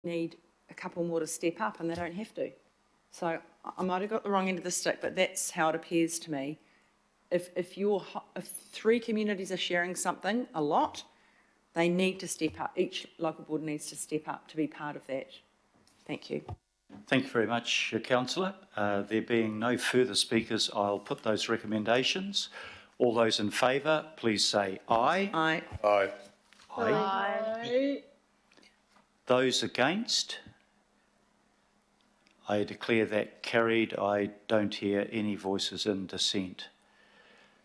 need a couple more to step up and they don't have to. So I might have got the wrong end of the stick, but that's how it appears to me. If 3 communities are sharing something a lot, they need to step up. Each local board needs to step up to be part of that. Thank you. Thank you very much, Councillor. There being no further speakers, I'll put those recommendations. All those in favour, please say aye. Aye. Aye. Aye. Aye. Those against? I declare that carried. I don't hear any voices in dissent.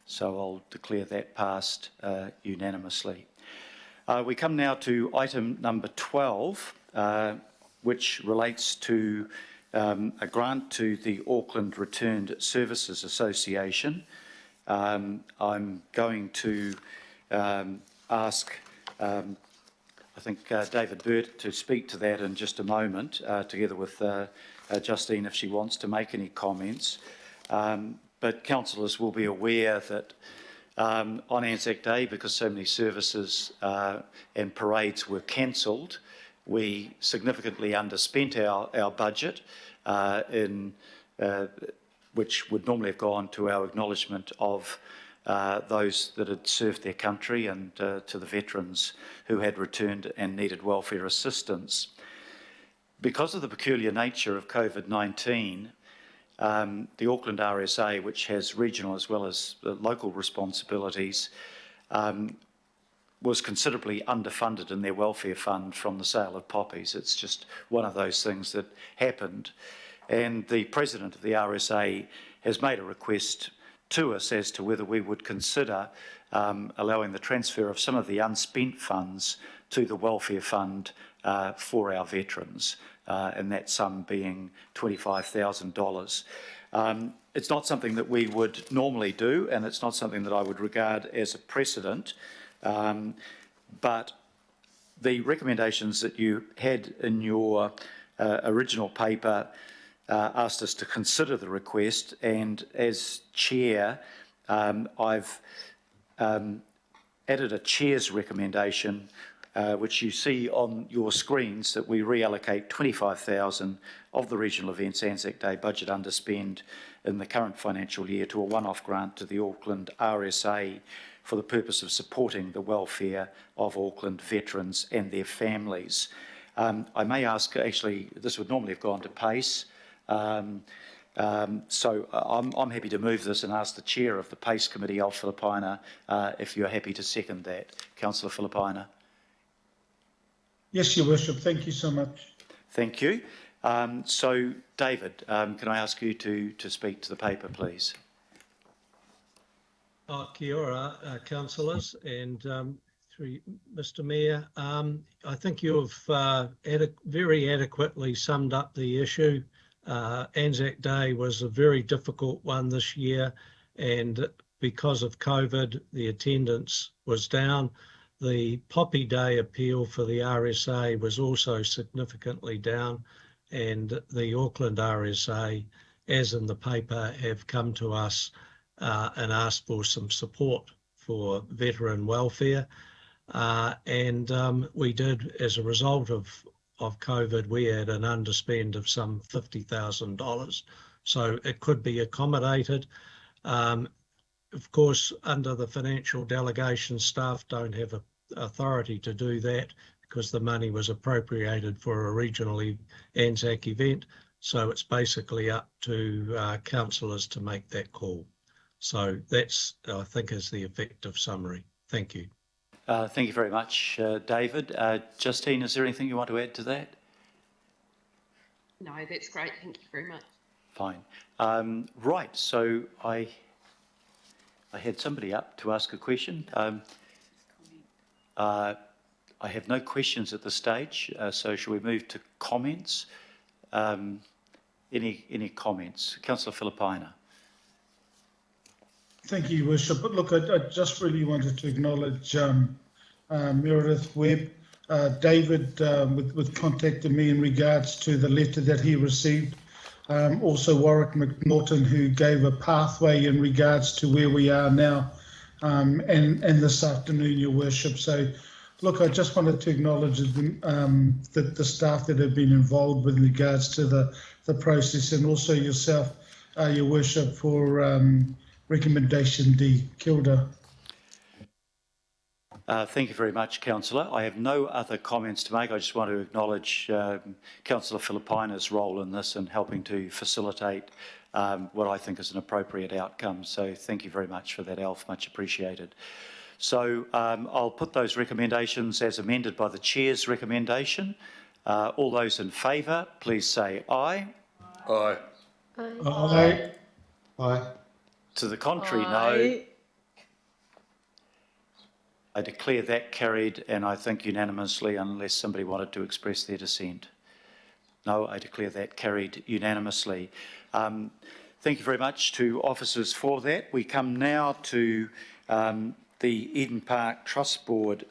So I'll declare that passed unanimously. We come now to item number 12, which relates to a grant to the Auckland Returned Services Association. I'm going to ask, I think, David Burt to speak to that in just a moment, together with Justine, if she wants to make any comments. But councillors will be aware that on Anzac Day, because so many services and parades were cancelled, we significantly underspent our budget, which would normally have gone to our acknowledgement of those that had served their country and to the veterans who had returned and needed welfare assistance. Because of the peculiar nature of COVID-19, the Auckland RSA, which has regional as well as local responsibilities, was considerably underfunded in their welfare fund from the sale of poppies. It's just one of those things that happened. And the president of the RSA has made a request to us as to whether we would consider allowing the transfer of some of the unspent funds to the welfare fund for our veterans, and that sum being $25,000. It's not something that we would normally do, and it's not something that I would regard as a precedent, but the recommendations that you had in your original paper asked us to consider the request, and as chair, I've added a chair's recommendation, which you see on your screens, that we reallocate $25,000 of the Regional Events Anzac Day budget underspend in the current financial year to a one-off grant to the Auckland RSA for the purpose of supporting the welfare of Auckland veterans and their families. I may ask, actually, this would normally have gone to PACE, so I'm happy to move this and ask the chair of the PACE committee, Al Filipaina, if you're happy to second that. Councillor Filipaina. Yes, Your Worship. Thank you so much. Thank you. So, David, can I ask you to speak to the paper, please? Kia ora, councillors, and through Mr. Mayor. I think you've very adequately summed up the issue. Anzac Day was a very difficult one this year, and because of COVID, the attendance was down. The Poppy Day appeal for the RSA was also significantly down, and the Auckland RSA, as in the paper, have come to us and asked for some support for veteran welfare. And we did, as a result of COVID, we had an underspend of some $50,000. So it could be accommodated. Of course, under the financial delegation, staff don't have authority to do that because the money was appropriated for a regional Anzac event. So it's basically up to councillors to make that call. So that's, I think, is the effective summary. Thank you. Thank you very much, David. Justine, is there anything you want to add to that? No, that's great. Thank you very much. Fine. Right, so I had somebody up to ask a question. I have no questions at this stage, so shall we move to comments? Any comments? Councillor Filipaina. Thank you, Your Worship. But look, I just really wanted to acknowledge Meredith Webb, David, with contacted me in regards to the letter that he received. Also Warwick McNaughton, who gave a pathway in regards to where we are now, and this afternoon, Your Worship. So Look, I just wanted to acknowledge the staff that have been involved with regards to the process, and also yourself, Your Worship, for recommendation D. Kia ora. Thank you very much, Councillor. I have no other comments to make. I just want to acknowledge Councillor Filipaina's role in this and helping to facilitate what I think is an appropriate outcome. So thank you very much for that, Alf. Much appreciated. So I'll put those recommendations as amended by the Chair's recommendation. All those in favour, please say aye. Aye. Aye. Aye. To the contrary, no. I declare that carried, and I think unanimously, unless somebody wanted to express their dissent. No, I declare that carried unanimously. Thank you very much to officers for that. We come now to the Eden Park Trust Board